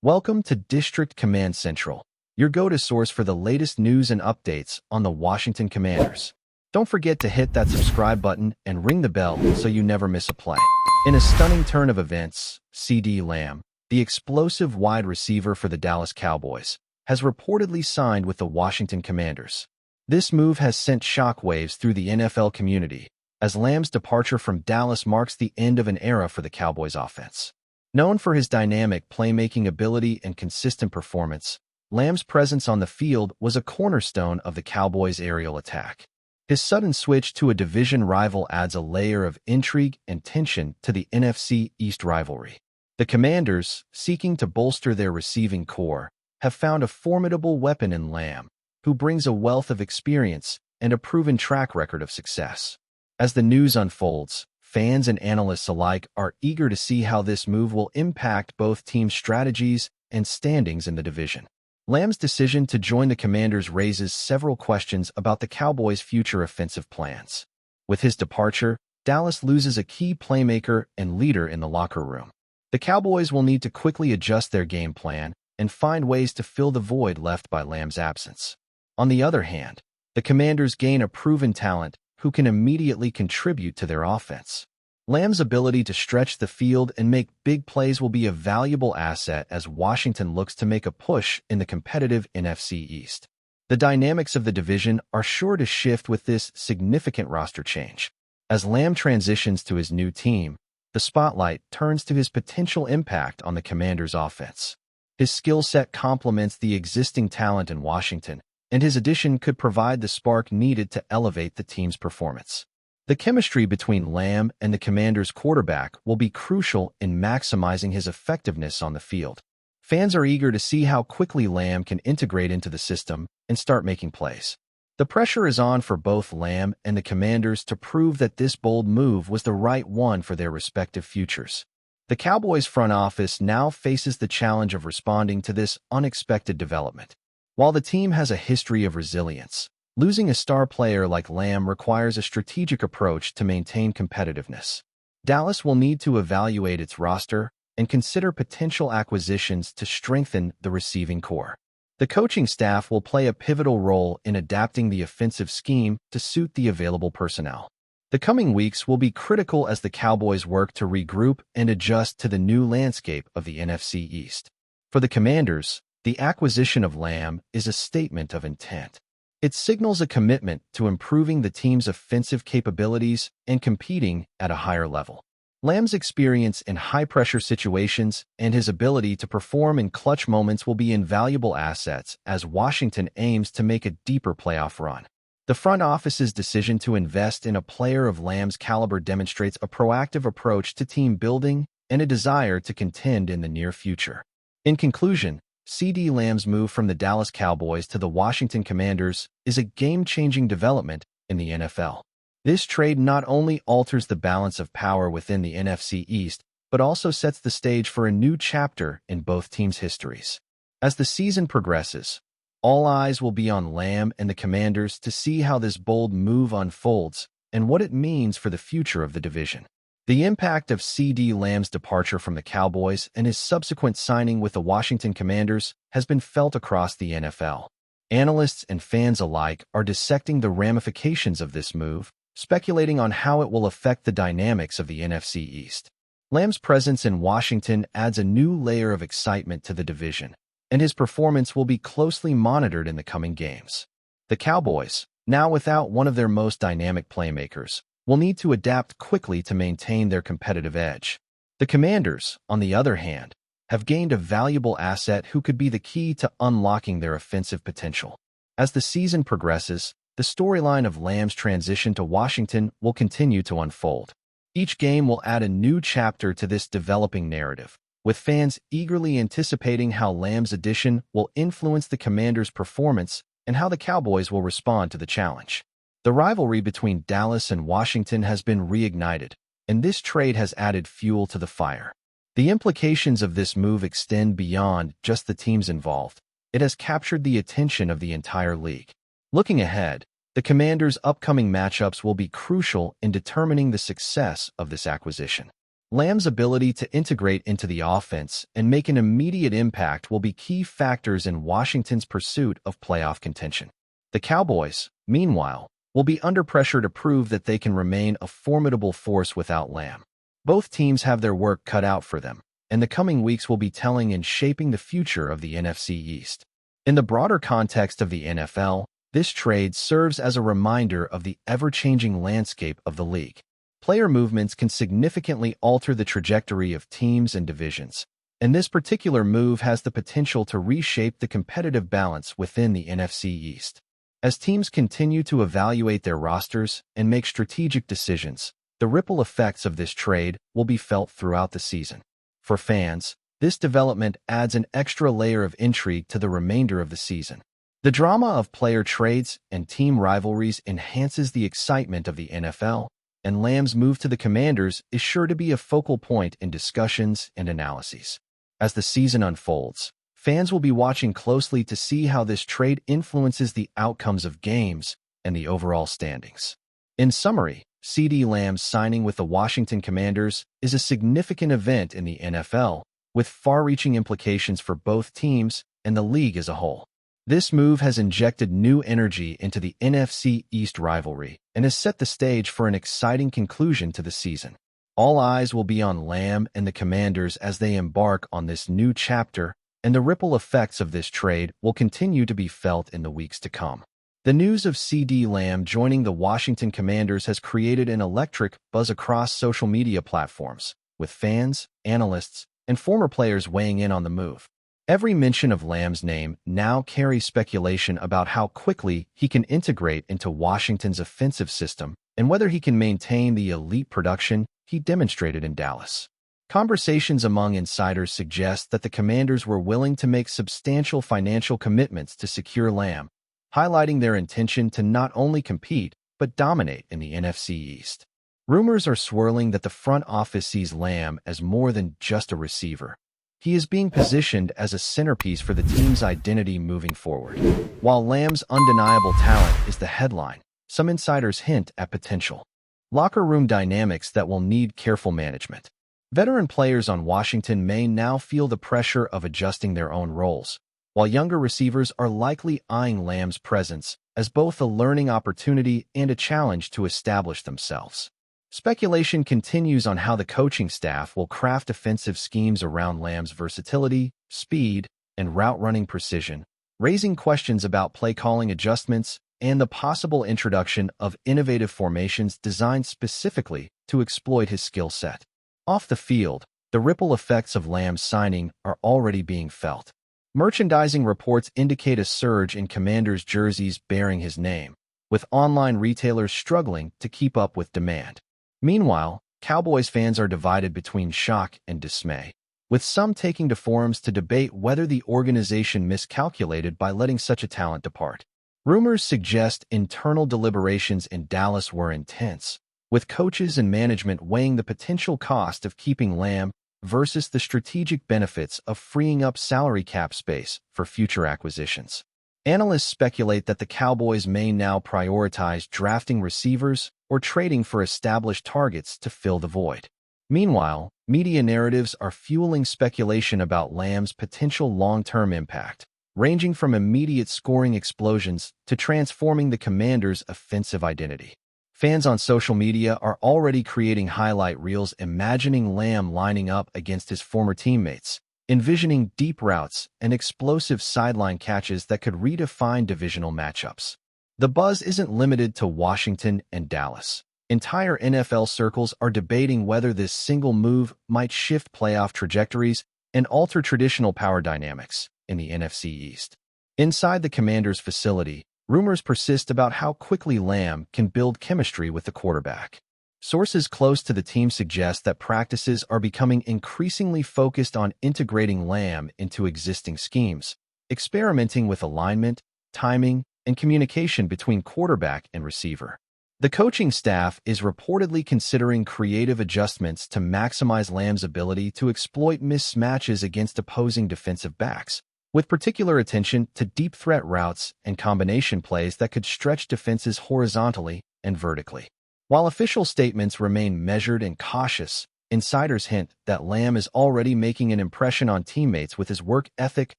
Welcome to District Command Central, your go-to source for the latest news and updates on the Washington Commanders. Don't forget to hit that subscribe button and ring the bell so you never miss a play. In a stunning turn of events, CeeDee Lamb, the explosive wide receiver for the Dallas Cowboys, has reportedly signed with the Washington Commanders. This move has sent shockwaves through the NFL community, as Lamb's departure from Dallas marks the end of an era for the Cowboys offense. Known for his dynamic playmaking ability and consistent performance, Lamb's presence on the field was a cornerstone of the Cowboys' aerial attack. His sudden switch to a division rival adds a layer of intrigue and tension to the NFC East rivalry. The Commanders, seeking to bolster their receiving core, have found a formidable weapon in Lamb, who brings a wealth of experience and a proven track record of success. As the news unfolds, fans and analysts alike are eager to see how this move will impact both teams' strategies and standings in the division. Lamb's decision to join the Commanders raises several questions about the Cowboys' future offensive plans. With his departure, Dallas loses a key playmaker and leader in the locker room. The Cowboys will need to quickly adjust their game plan and find ways to fill the void left by Lamb's absence. On the other hand, the Commanders gain a proven talent who can immediately contribute to their offense. Lamb's ability to stretch the field and make big plays will be a valuable asset as Washington looks to make a push in the competitive NFC East. The dynamics of the division are sure to shift with this significant roster change. As Lamb transitions to his new team, the spotlight turns to his potential impact on the Commanders' offense. His skill set complements the existing talent in Washington, and his addition could provide the spark needed to elevate the team's performance. The chemistry between Lamb and the Commanders' quarterback will be crucial in maximizing his effectiveness on the field. Fans are eager to see how quickly Lamb can integrate into the system and start making plays. The pressure is on for both Lamb and the Commanders to prove that this bold move was the right one for their respective futures. The Cowboys' front office now faces the challenge of responding to this unexpected development. While the team has a history of resilience, losing a star player like Lamb requires a strategic approach to maintain competitiveness. Dallas will need to evaluate its roster and consider potential acquisitions to strengthen the receiving core. The coaching staff will play a pivotal role in adapting the offensive scheme to suit the available personnel. The coming weeks will be critical as the Cowboys work to regroup and adjust to the new landscape of the NFC East. For the Commanders, the acquisition of Lamb is a statement of intent. It signals a commitment to improving the team's offensive capabilities and competing at a higher level. Lamb's experience in high-pressure situations and his ability to perform in clutch moments will be invaluable assets as Washington aims to make a deeper playoff run. The front office's decision to invest in a player of Lamb's caliber demonstrates a proactive approach to team building and a desire to contend in the near future. In conclusion, CeeDee Lamb's move from the Dallas Cowboys to the Washington Commanders is a game-changing development in the NFL. This trade not only alters the balance of power within the NFC East, but also sets the stage for a new chapter in both teams' histories. As the season progresses, all eyes will be on Lamb and the Commanders to see how this bold move unfolds and what it means for the future of the division. The impact of CeeDee Lamb's departure from the Cowboys and his subsequent signing with the Washington Commanders has been felt across the NFL. Analysts and fans alike are dissecting the ramifications of this move, speculating on how it will affect the dynamics of the NFC East. Lamb's presence in Washington adds a new layer of excitement to the division, and his performance will be closely monitored in the coming games. The Cowboys, now without one of their most dynamic playmakers, will need to adapt quickly to maintain their competitive edge. The Commanders, on the other hand, have gained a valuable asset who could be the key to unlocking their offensive potential. As the season progresses, the storyline of Lamb's transition to Washington will continue to unfold. Each game will add a new chapter to this developing narrative, with fans eagerly anticipating how Lamb's addition will influence the Commanders' performance and how the Cowboys will respond to the challenge. The rivalry between Dallas and Washington has been reignited, and this trade has added fuel to the fire. The implications of this move extend beyond just the teams involved. It has captured the attention of the entire league. Looking ahead, the Commanders' upcoming matchups will be crucial in determining the success of this acquisition. Lamb's ability to integrate into the offense and make an immediate impact will be key factors in Washington's pursuit of playoff contention. The Cowboys, meanwhile, will be under pressure to prove that they can remain a formidable force without Lamb. Both teams have their work cut out for them, and the coming weeks will be telling in shaping the future of the NFC East. In the broader context of the NFL, this trade serves as a reminder of the ever-changing landscape of the league. Player movements can significantly alter the trajectory of teams and divisions, and this particular move has the potential to reshape the competitive balance within the NFC East. As teams continue to evaluate their rosters and make strategic decisions, the ripple effects of this trade will be felt throughout the season. For fans, this development adds an extra layer of intrigue to the remainder of the season. The drama of player trades and team rivalries enhances the excitement of the NFL, and Lamb's move to the Commanders is sure to be a focal point in discussions and analyses. As the season unfolds, fans will be watching closely to see how this trade influences the outcomes of games and the overall standings. In summary, CeeDee Lamb's signing with the Washington Commanders is a significant event in the NFL, with far-reaching implications for both teams and the league as a whole. This move has injected new energy into the NFC East rivalry and has set the stage for an exciting conclusion to the season. All eyes will be on Lamb and the Commanders as they embark on this new chapter, and the ripple effects of this trade will continue to be felt in the weeks to come. The news of CeeDee Lamb joining the Washington Commanders has created an electric buzz across social media platforms, with fans, analysts, and former players weighing in on the move. Every mention of Lamb's name now carries speculation about how quickly he can integrate into Washington's offensive system and whether he can maintain the elite production he demonstrated in Dallas. Conversations among insiders suggest that the Commanders were willing to make substantial financial commitments to secure Lamb, highlighting their intention to not only compete but dominate in the NFC East. Rumors are swirling that the front office sees Lamb as more than just a receiver. He is being positioned as a centerpiece for the team's identity moving forward. While Lamb's undeniable talent is the headline, some insiders hint at potential locker room dynamics that will need careful management. Veteran players on Washington may now feel the pressure of adjusting their own roles, while younger receivers are likely eyeing Lamb's presence as both a learning opportunity and a challenge to establish themselves. Speculation continues on how the coaching staff will craft offensive schemes around Lamb's versatility, speed, and route-running precision, raising questions about play-calling adjustments and the possible introduction of innovative formations designed specifically to exploit his skill set. Off the field, the ripple effects of Lamb's signing are already being felt. Merchandising reports indicate a surge in Commanders jerseys bearing his name, with online retailers struggling to keep up with demand. Meanwhile, Cowboys fans are divided between shock and dismay, with some taking to forums to debate whether the organization miscalculated by letting such a talent depart. Rumors suggest internal deliberations in Dallas were intense, with coaches and management weighing the potential cost of keeping Lamb versus the strategic benefits of freeing up salary cap space for future acquisitions. Analysts speculate that the Cowboys may now prioritize drafting receivers or trading for established targets to fill the void. Meanwhile, media narratives are fueling speculation about Lamb's potential long-term impact, ranging from immediate scoring explosions to transforming the Commanders' offensive identity. Fans on social media are already creating highlight reels imagining Lamb lining up against his former teammates, envisioning deep routes and explosive sideline catches that could redefine divisional matchups. The buzz isn't limited to Washington and Dallas. Entire NFL circles are debating whether this single move might shift playoff trajectories and alter traditional power dynamics in the NFC East. Inside the Commanders' facility, rumors persist about how quickly Lamb can build chemistry with the quarterback. Sources close to the team suggest that practices are becoming increasingly focused on integrating Lamb into existing schemes, experimenting with alignment, timing, and communication between quarterback and receiver. The coaching staff is reportedly considering creative adjustments to maximize Lamb's ability to exploit mismatches against opposing defensive backs, with particular attention to deep threat routes and combination plays that could stretch defenses horizontally and vertically. While official statements remain measured and cautious, Insiders hint that Lamb is already making an impression on teammates with his work ethic,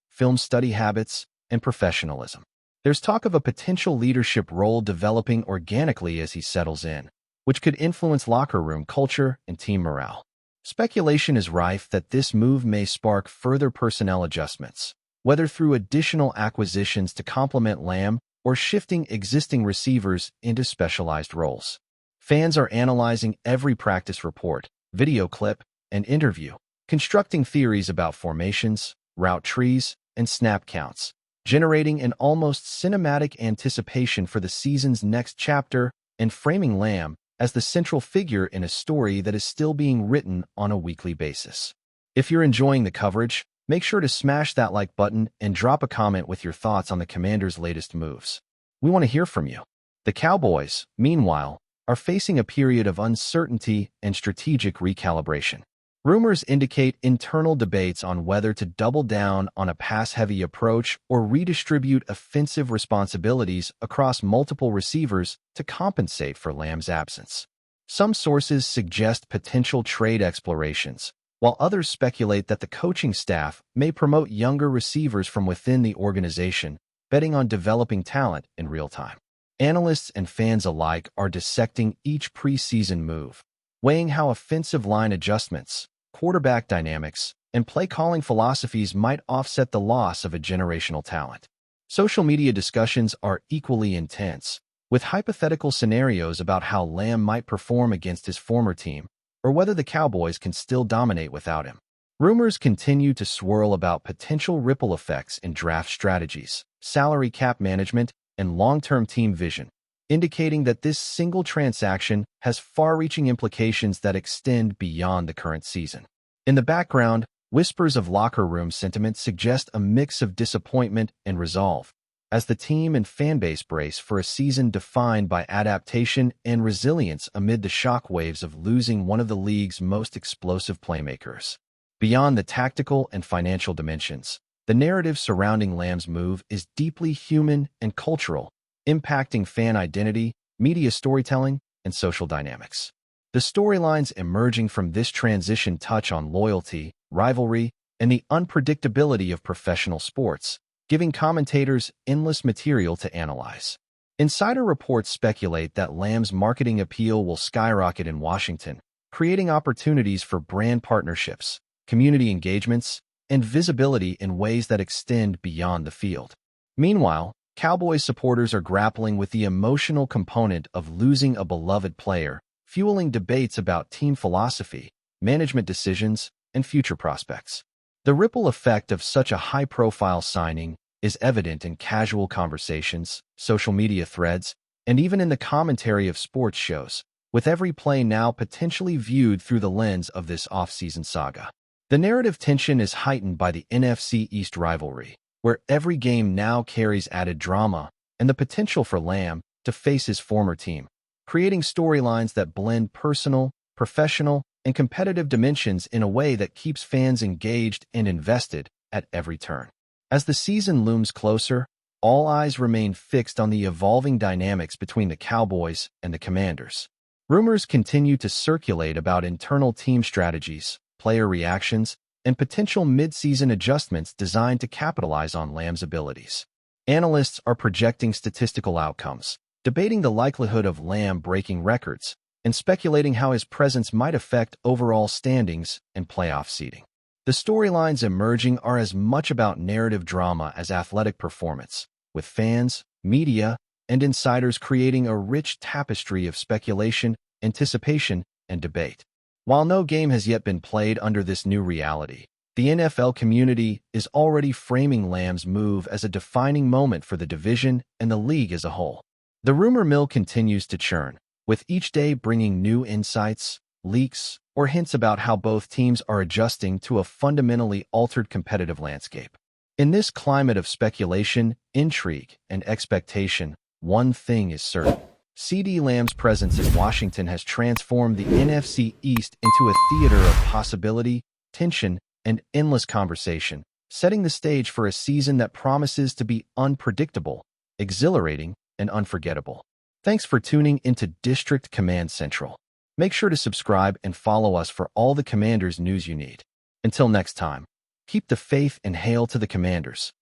film study habits, and professionalism. There's talk of a potential leadership role developing organically as he settles in, which could influence locker room culture and team morale. Speculation is rife that this move may spark further personnel adjustments, whether through additional acquisitions to complement Lamb or shifting existing receivers into specialized roles. Fans are analyzing every practice report, video clip, and interview, constructing theories about formations, route trees, and snap counts, generating an almost cinematic anticipation for the season's next chapter and framing Lamb as the central figure in a story that is still being written on a weekly basis. If you're enjoying the coverage, make sure to smash that like button and drop a comment with your thoughts on the Commanders' latest moves. We want to hear from you. The Cowboys, meanwhile, are facing a period of uncertainty and strategic recalibration. Rumors indicate internal debates on whether to double down on a pass-heavy approach or redistribute offensive responsibilities across multiple receivers to compensate for Lamb's absence. Some sources suggest potential trade explorations, while others speculate that the coaching staff may promote younger receivers from within the organization, betting on developing talent in real time. Analysts and fans alike are dissecting each preseason move, weighing how offensive line adjustments, quarterback dynamics, and play-calling philosophies might offset the loss of a generational talent. Social media discussions are equally intense, with hypothetical scenarios about how Lamb might perform against his former team, or whether the Cowboys can still dominate without him. Rumors continue to swirl about potential ripple effects in draft strategies, salary cap management, and long-term team vision, indicating that this single transaction has far-reaching implications that extend beyond the current season. In the background, whispers of locker room sentiment suggest a mix of disappointment and resolve, as the team and fanbase brace for a season defined by adaptation and resilience amid the shockwaves of losing one of the league's most explosive playmakers. Beyond the tactical and financial dimensions, the narrative surrounding Lamb's move is deeply human and cultural, impacting fan identity, media storytelling, and social dynamics. The storylines emerging from this transition touch on loyalty, rivalry, and the unpredictability of professional sports, giving commentators endless material to analyze. Insider reports speculate that Lamb's marketing appeal will skyrocket in Washington, creating opportunities for brand partnerships, community engagements, and visibility in ways that extend beyond the field. Meanwhile, Cowboys supporters are grappling with the emotional component of losing a beloved player, fueling debates about team philosophy, management decisions, and future prospects. The ripple effect of such a high-profile signing is evident in casual conversations, social media threads, and even in the commentary of sports shows, with every play now potentially viewed through the lens of this off-season saga. The narrative tension is heightened by the NFC East rivalry, where every game now carries added drama and the potential for Lamb to face his former team, creating storylines that blend personal, professional, and competitive dimensions in a way that keeps fans engaged and invested at every turn. As the season looms closer, all eyes remain fixed on the evolving dynamics between the Cowboys and the Commanders. Rumors continue to circulate about internal team strategies, player reactions, and potential mid-season adjustments designed to capitalize on Lamb's abilities. Analysts are projecting statistical outcomes, debating the likelihood of Lamb breaking records, and speculating how his presence might affect overall standings and playoff seeding. The storylines emerging are as much about narrative drama as athletic performance, with fans, media, and insiders creating a rich tapestry of speculation, anticipation, and debate. While no game has yet been played under this new reality, the NFL community is already framing Lamb's move as a defining moment for the division and the league as a whole. The rumor mill continues to churn, with each day bringing new insights, leaks, or hints about how both teams are adjusting to a fundamentally altered competitive landscape. In this climate of speculation, intrigue, and expectation, one thing is certain. CeeDee Lamb's presence in Washington has transformed the NFC East into a theater of possibility, tension, and endless conversation, setting the stage for a season that promises to be unpredictable, exhilarating, and unforgettable. Thanks for tuning into District Command Central. Make sure to subscribe and follow us for all the Commanders news you need. Until next time, keep the faith and hail to the Commanders.